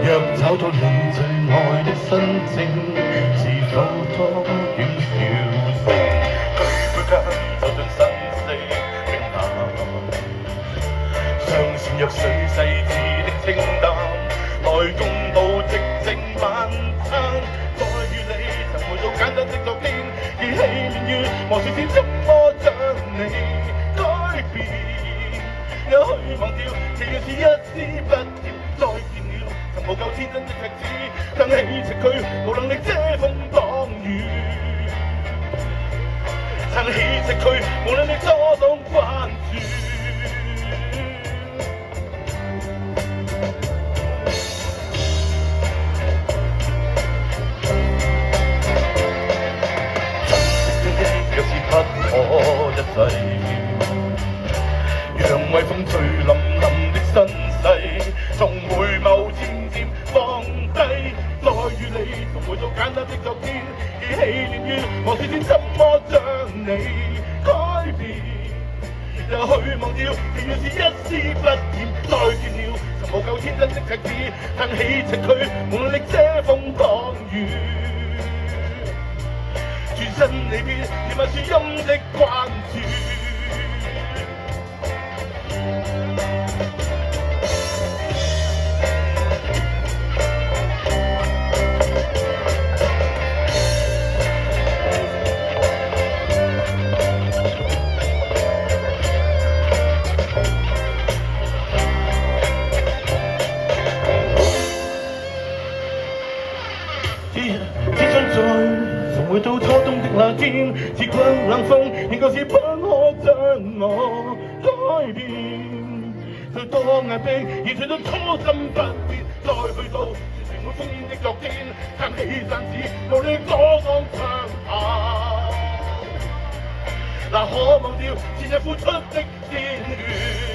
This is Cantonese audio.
若找到你最愛的新證，是否多點小聲？舉杯間走進生死冰淡，雙線若水細緻的清淡，來共度寂靜晚餐。再與你曾回到簡單的昨天，記起年月和時間怎麼將你改變？也許忘掉，這件事一絲不掉。再見了，曾無夠天真的赤子，撐起直佢，無能力遮風擋雨。撐起直佢，無能力阻擋關注。若是不可一世，讓微風吹冧冧的身世，從回眸漸漸放低。再與你重回到簡單的昨天，記起年月和時間怎麼將你改變？也許忘掉，仍然是一絲不染。再見了，曾無夠天真的赤子，撐起直佢，無能力遮風擋雨。轉身離別，連萬樹陰的關注。只想再重回到初冬的那天，刺骨冷風仍舊是不可將我改變。最多壓迫，而隨到初心不變，再去到全城會烽煙的昨天，撐起傘子，無力阻擋長跑。那可忘掉前日付出的鮮血。